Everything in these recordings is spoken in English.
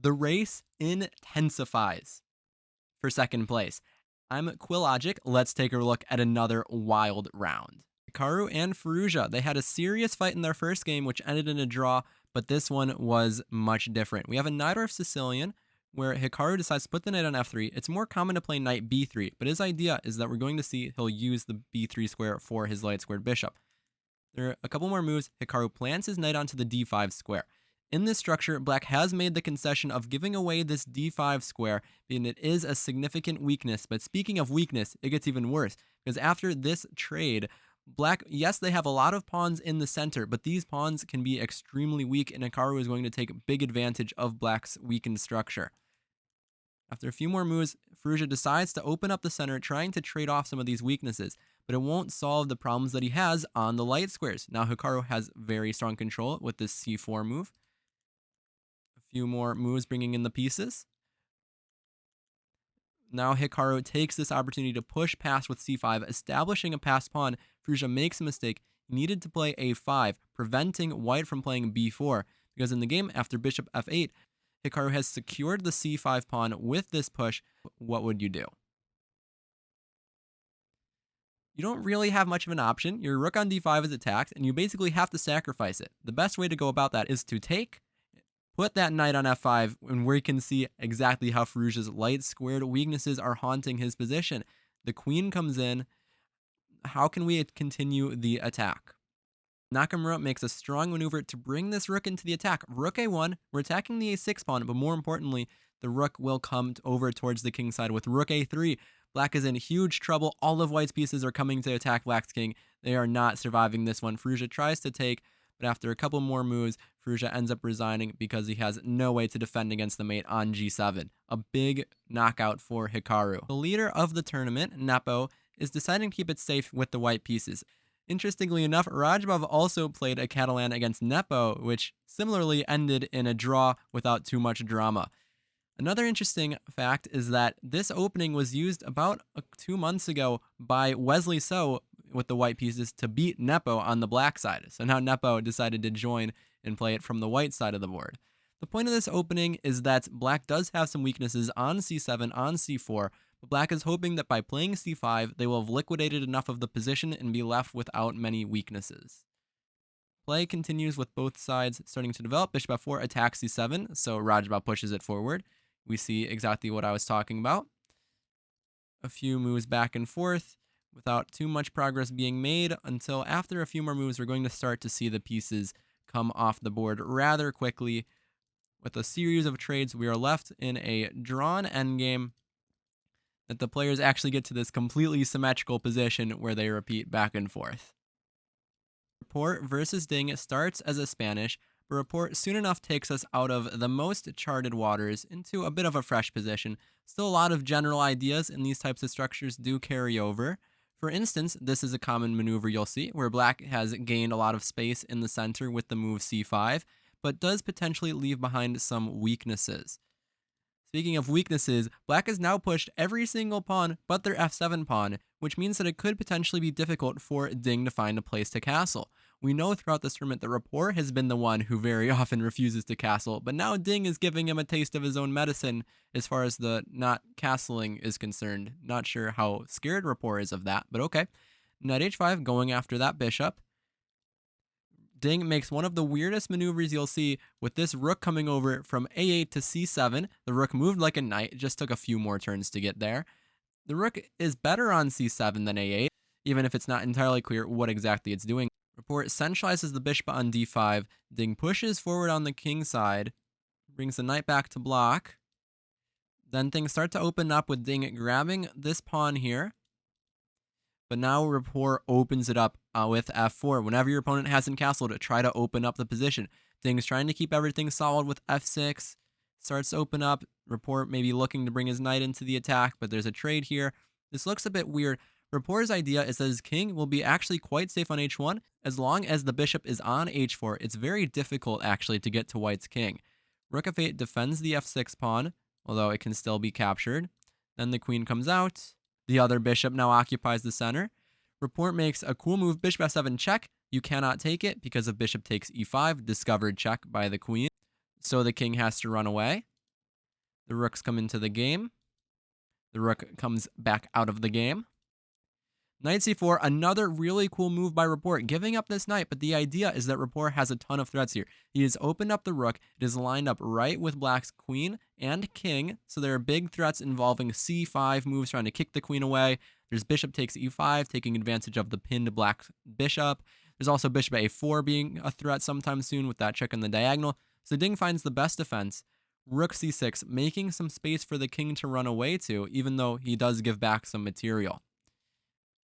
The race intensifies for second place. I'm Quillogic. Let's take a look at another wild round. Hikaru and Firouzja, they had a serious fight in their first game, which ended in a draw, but this one was much different. We have a Knight Orf Sicilian, where Hikaru decides to put the knight on f3. It's more common to play knight b3, but his idea is that we're going to see he'll use the b3 square for his light squared bishop. There are a couple more moves. Hikaru plants his knight onto the d5 square. In this structure, black has made the concession of giving away this d5 square, and it is a significant weakness. But speaking of weakness, it gets even worse, because after this trade, black, yes, they have a lot of pawns in the center, but these pawns can be extremely weak, and Hikaru is going to take big advantage of black's weakened structure. After a few more moves, Firouzja decides to open up the center, trying to trade off some of these weaknesses, but it won't solve the problems that he has on the light squares. Now Hikaru has very strong control with this c4 move. A few more moves bringing in the pieces. Now Hikaru takes this opportunity to push past with c5, establishing a passed pawn. Firouzja makes a mistake. He needed to play a5, preventing white from playing b4, because in the game after bishop f8, Hikaru has secured the c5 pawn with this push. What would you do? You don't really have much of an option. Your rook on d5 is attacked, and you basically have to sacrifice it. The best way to go about that is to put that knight on f5, and where you can see exactly how Firouzja's light squared weaknesses are haunting his position. The queen comes in. How can we continue the attack? Nakamura makes a strong maneuver to bring this rook into the attack. Rook a1, we're attacking the a6 pawn, but more importantly, the rook will come over towards the king side with rook a3. Black is in huge trouble. All of white's pieces are coming to attack black's king. They are not surviving this one. Firouzja tries to take, but after a couple more moves, Firouzja ends up resigning because he has no way to defend against the mate on g7. A big knockout for Hikaru. The leader of the tournament, Nepo, is deciding to keep it safe with the white pieces. Interestingly enough, Radjabov also played a Catalan against Nepo, which similarly ended in a draw without too much drama. Another interesting fact is that this opening was used about 2 months ago by Wesley So with the white pieces to beat Nepo on the black side. So now Nepo decided to join and play it from the white side of the board. The point of this opening is that black does have some weaknesses on c7, on c4, but black is hoping that by playing c5, they will have liquidated enough of the position and be left without many weaknesses. Play continues with both sides starting to develop. Bishop f4 attacks c7, so Radjabov pushes it forward. We see exactly what I was talking about. A few moves back and forth without too much progress being made until after a few more moves, we're going to start to see the pieces come off the board rather quickly. With a series of trades, we are left in a drawn endgame that the players actually get to this completely symmetrical position where they repeat back and forth. Rapport versus Ding starts as a Spanish, but Rapport soon enough takes us out of the most charted waters into a bit of a fresh position. Still a lot of general ideas in these types of structures do carry over. For instance, this is a common maneuver you'll see where black has gained a lot of space in the center with the move c5, but does potentially leave behind some weaknesses. Speaking of weaknesses, black has now pushed every single pawn but their f7 pawn, which means that it could potentially be difficult for Ding to find a place to castle. We know throughout this tournament that Rapport has been the one who very often refuses to castle, but now Ding is giving him a taste of his own medicine as far as the not castling is concerned. Not sure how scared Rapport is of that, but okay. Knight h5 going after that bishop. Ding makes one of the weirdest maneuvers you'll see with this rook coming over from a8 to c7. The rook moved like a knight. It just took a few more turns to get there. The rook is better on c7 than a8, even if it's not entirely clear what exactly it's doing. Rapport centralizes the bishop on d5. Ding pushes forward on the king side, brings the knight back to block. Then things start to open up with Ding grabbing this pawn here. But now Rapport opens it up with f4. Whenever your opponent hasn't castled, try to open up the position. Ding's trying to keep everything solid with f6. Starts to open up. Rapport maybe looking to bring his knight into the attack, but there's a trade here. This looks a bit weird. Rapport's idea is that his king will be actually quite safe on h1. As long as the bishop is on h4, it's very difficult actually to get to white's king. Rook f8 defends the f6 pawn, although it can still be captured. Then the queen comes out. The other bishop now occupies the center. Rapport makes a cool move, bishop f7 check. You cannot take it because of bishop takes e5, discovered check by the queen. So the king has to run away. The rooks come into the game. The rook comes back out of the game. Knight c4, another really cool move by Rapport, giving up this knight, but the idea is that Rapport has a ton of threats here. He has opened up the rook, it is lined up right with black's queen and king, so there are big threats involving c5 moves trying to kick the queen away. There's bishop takes e5, taking advantage of the pinned black bishop. There's also bishop a4 being a threat sometime soon with that check on the diagonal. So Ding finds the best defense. Rook c6, making some space for the king to run away to, even though he does give back some material.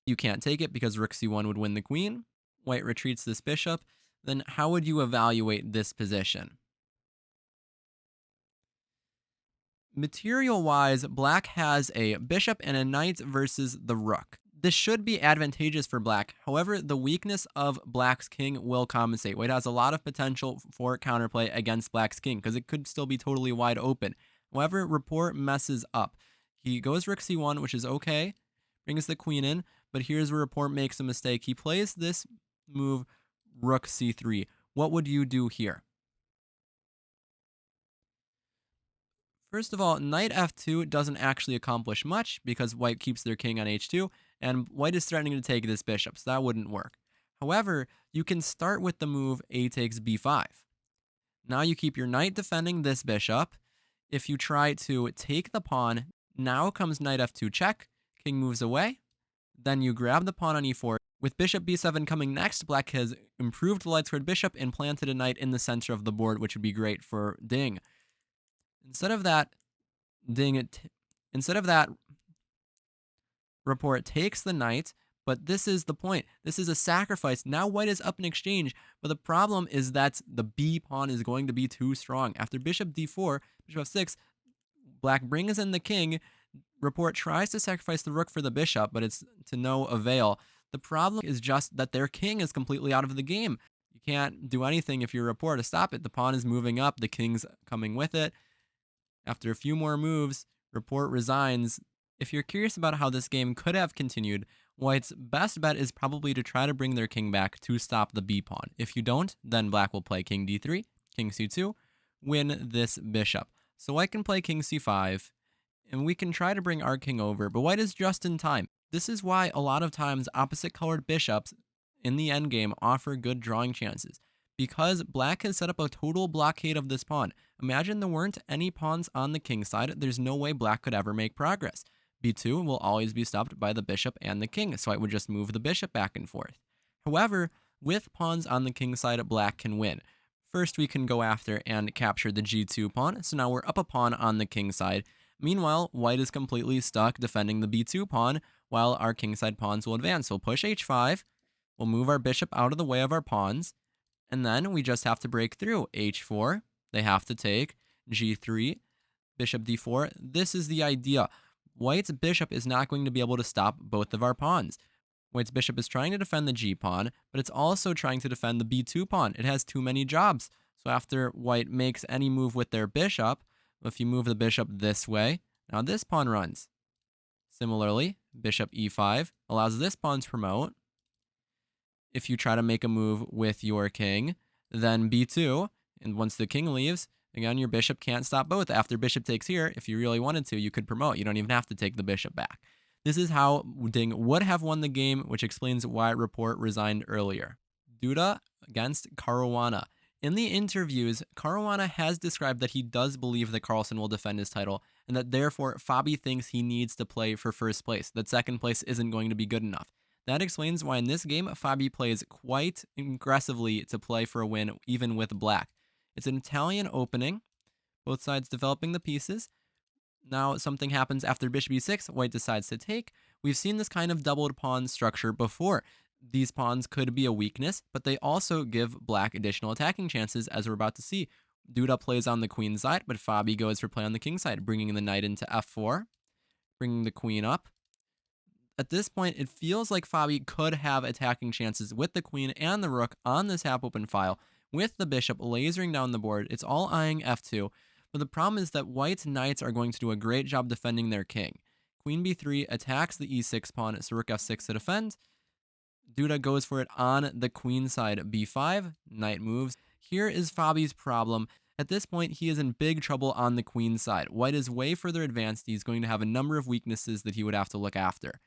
You can't take it because rook c1 would win the queen. White retreats this bishop. Then how would you evaluate this position? Material-wise, black has a bishop and a knight versus the rook. This should be advantageous for black. However, the weakness of black's king will compensate. White has a lot of potential for counterplay against black's king because it could still be totally wide open. However, Rapport messes up. He goes rook c1, which is okay, brings the queen in, but here's where Rapport makes a mistake. He plays this move, rook c3. What would you do here? First of all, knight f2 doesn't actually accomplish much because white keeps their king on h2, and white is threatening to take this bishop, so that wouldn't work. However, you can start with the move a takes b5. Now you keep your knight defending this bishop. If you try to take the pawn, now comes knight f2 check, king moves away, then you grab the pawn on e4. With bishop b7 coming next, black has improved the light squared bishop and planted a knight in the center of the board, which would be great for Ding. Instead of that, Rapport takes the knight, but this is the point. This is a sacrifice. Now white is up in exchange, but the problem is that the b pawn is going to be too strong. After bishop d4, bishop f6, black brings in the king. Rapport tries to sacrifice the rook for the bishop, but it's to no avail. The problem is just that their king is completely out of the game. You can't do anything if you're Rapport to stop it. The pawn is moving up, the king's coming with it. After a few more moves, Rapport resigns. If you're curious about how this game could have continued, white's best bet is probably to try to bring their king back to stop the b pawn. If you don't, then black will play king d3, king c2, win this bishop. So white can play king c5, and we can try to bring our king over, but white is just in time. This is why a lot of times opposite colored bishops in the endgame offer good drawing chances, because black has set up a total blockade of this pawn. Imagine there weren't any pawns on the king side, there's no way black could ever make progress. b2 will always be stopped by the bishop and the king, so I would just move the bishop back and forth. However, with pawns on the king side, black can win. First, we can go after and capture the g2 pawn, so now we're up a pawn on the king side. Meanwhile, white is completely stuck defending the b2 pawn, while our kingside pawns will advance. We'll push h5, we'll move our bishop out of the way of our pawns, and then we just have to break through. h4, they have to take, g3, bishop d4. This is the idea. White's bishop is not going to be able to stop both of our pawns. White's bishop is trying to defend the g pawn, but it's also trying to defend the b2 pawn. It has too many jobs. So after white makes any move with their bishop, if you move the bishop this way, now this pawn runs. Similarly, bishop e5 allows this pawn to promote. If you try to make a move with your king, then b2, and once the king leaves, again, your bishop can't stop both. After bishop takes here, if you really wanted to, you could promote. You don't even have to take the bishop back. This is how Ding would have won the game, which explains why Rapport resigned earlier. Duda against Caruana. In the interviews, Caruana has described that he does believe that Carlsen will defend his title, and that therefore Fabi thinks he needs to play for first place, that second place isn't going to be good enough. That explains why in this game, Fabi plays quite aggressively to play for a win, even with black. It's an Italian opening, both sides developing the pieces. Now something happens after bishop e6, white decides to take. We've seen this kind of doubled pawn structure before. These pawns could be a weakness, but they also give black additional attacking chances, as we're about to see. Duda plays on the queen side, but Fabi goes for play on the king side, bringing the knight into f4, bringing the queen up. At this point, it feels like Fabi could have attacking chances with the queen and the rook on this half-open file, with the bishop lasering down the board. It's all eyeing f2, but the problem is that white's knights are going to do a great job defending their king. Queen b3 attacks the e6 pawn, so rook f6 to defend. Duda goes for it on the queen side, b5, knight moves. Here is Fabi's problem. At this point, he is in big trouble on the queen side. White is way further advanced. He's going to have a number of weaknesses that he would have to look after.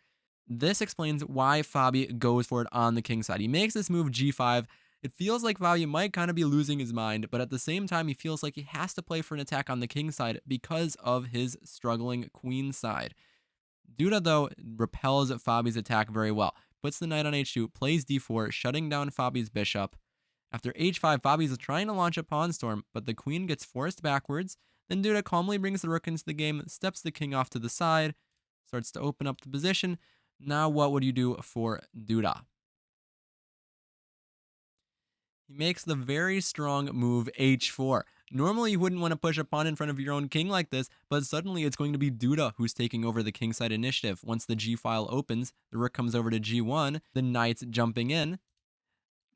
This explains why Fabi goes for it on the king side. He makes this move g5. It feels like Fabi might kind of be losing his mind, but at the same time, he feels like he has to play for an attack on the king side because of his struggling queen side. Duda, though, repels Fabi's attack very well. Puts the knight on h2, plays d4, shutting down Fabi's bishop. After h5, Fabi's trying to launch a pawn storm, but the queen gets forced backwards. Then Duda calmly brings the rook into the game, steps the king off to the side, starts to open up the position. Now what would you do for Duda? He makes the very strong move h4. Normally you wouldn't want to push a pawn in front of your own king like this, but suddenly it's going to be Duda who's taking over the kingside initiative. Once the g file opens, the rook comes over to g1, the knight's jumping in.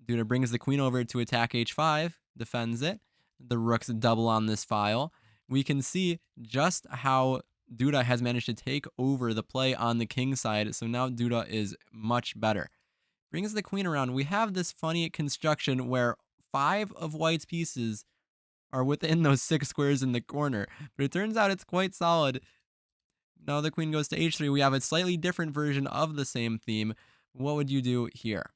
Duda brings the queen over to attack h5, defends it. The rook's double on this file. We can see just how Duda has managed to take over the play on the king side, so now Duda is much better. Brings the queen around. We have this funny construction where 5 of White's pieces are within those 6 squares in the corner, but it turns out it's quite solid. Now the queen goes to h3. We have a slightly different version of the same theme. What would you do here?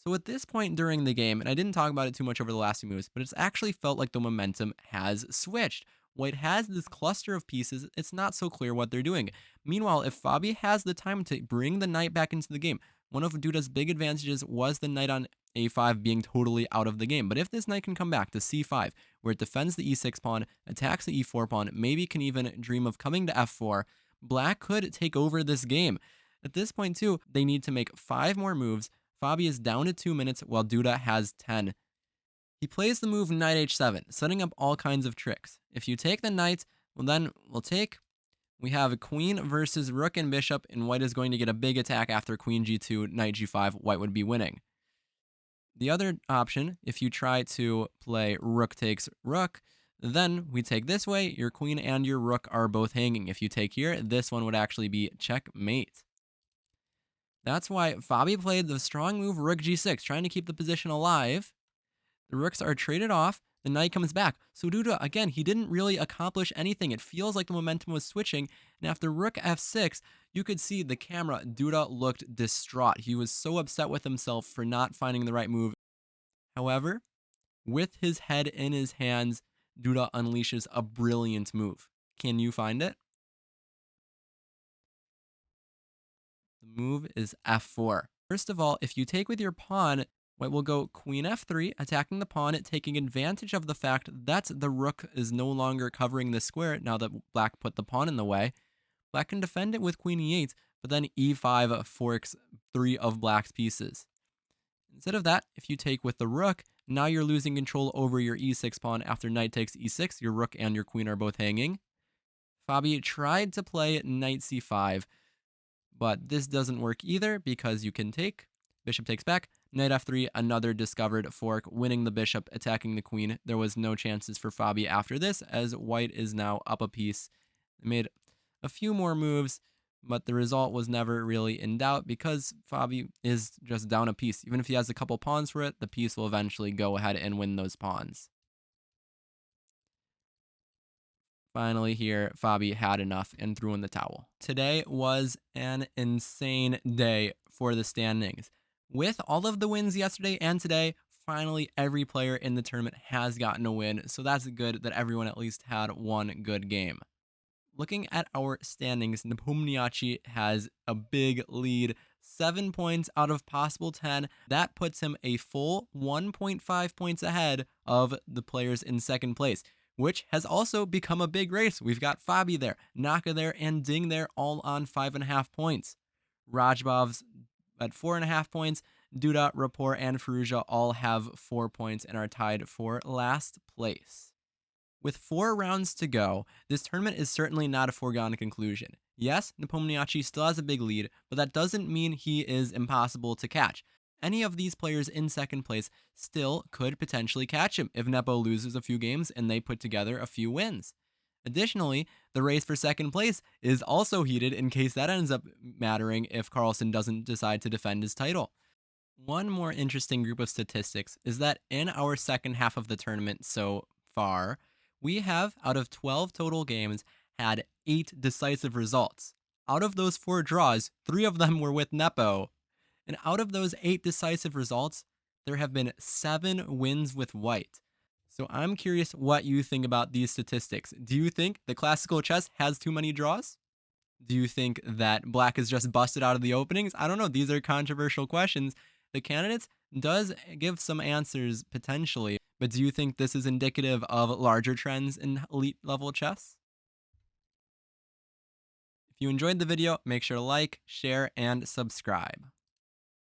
So at this point during the game, and I didn't talk about it too much over the last few moves, but it's actually felt like the momentum has switched. White has this cluster of pieces. It's not so clear what they're doing. Meanwhile, if Fabi has the time to bring the knight back into the game, one of Duda's big advantages was the knight on a5 being totally out of the game. But if this knight can come back to c5, where it defends the e6 pawn, attacks the e4 pawn, maybe can even dream of coming to f4, Black could take over this game. At this point, too, they need to make 5 more moves. Fabi is down to 2 minutes while Duda has 10. He plays the move knight h7, setting up all kinds of tricks. If you take the knight, well then we have a queen versus rook and bishop, and White is going to get a big attack after queen g2, knight g5, White would be winning. The other option, if you try to play rook takes rook, then we take this way, your queen and your rook are both hanging. If you take here, this one would actually be checkmate. That's why Fabi played the strong move rook g6, trying to keep the position alive. The rooks are traded off. The knight comes back. So Duda, again, he didn't really accomplish anything. It feels like the momentum was switching. And after rook f6, you could see the camera, Duda looked distraught. He was so upset with himself for not finding the right move. However, with his head in his hands, Duda unleashes a brilliant move. Can you find it? The move is f4. First of all, if you take with your pawn, White will go queen f3, attacking the pawn, taking advantage of the fact that the rook is no longer covering the square now that Black put the pawn in the way. Black can defend it with queen e8, but then e5 forks 3 of Black's pieces. Instead of that, if you take with the rook, now you're losing control over your e6 pawn. After knight takes e6, your rook and your queen are both hanging. Fabi tried to play knight c5, but this doesn't work either because you can take, bishop takes back, knight f3, another discovered fork, winning the bishop, attacking the queen. There was no chances for Fabi after this, as White is now up a piece. They made a few more moves, but the result was never really in doubt because Fabi is just down a piece. Even if he has a couple pawns for it, the piece will eventually go ahead and win those pawns. Finally here, Fabi had enough and threw in the towel. Today was an insane day for the standings. With all of the wins yesterday and today, finally every player in the tournament has gotten a win, so that's good that everyone at least had one good game. Looking at our standings, Nepomniachtchi has a big lead, 7 points out of possible 10. That puts him a full 1.5 points ahead of the players in second place, which has also become a big race. We've got Fabi there, Naka there, and Ding there, all on 5.5 points. Radjabov's at 4.5 points. Duda, Rapport, and Firouzja all have 4 points and are tied for last place. With 4 rounds to go, this tournament is certainly not a foregone conclusion. Yes, Nepomniachtchi still has a big lead, but that doesn't mean he is impossible to catch. Any of these players in second place still could potentially catch him if Nepo loses a few games and they put together a few wins. Additionally, the race for second place is also heated in case that ends up mattering if Carlsen doesn't decide to defend his title. One more interesting group of statistics is that in our second half of the tournament so far, we have, out of 12 total games, had 8 decisive results. Out of those 4 draws, 3 of them were with Nepo. And out of those 8 decisive results, there have been 7 wins with white. So I'm curious what you think about these statistics. Do you think the classical chess has too many draws? Do you think that black is just busted out of the openings? I don't know. These are controversial questions. The candidates does give some answers potentially, but do you think this is indicative of larger trends in elite level chess? If you enjoyed the video, make sure to like, share, and subscribe.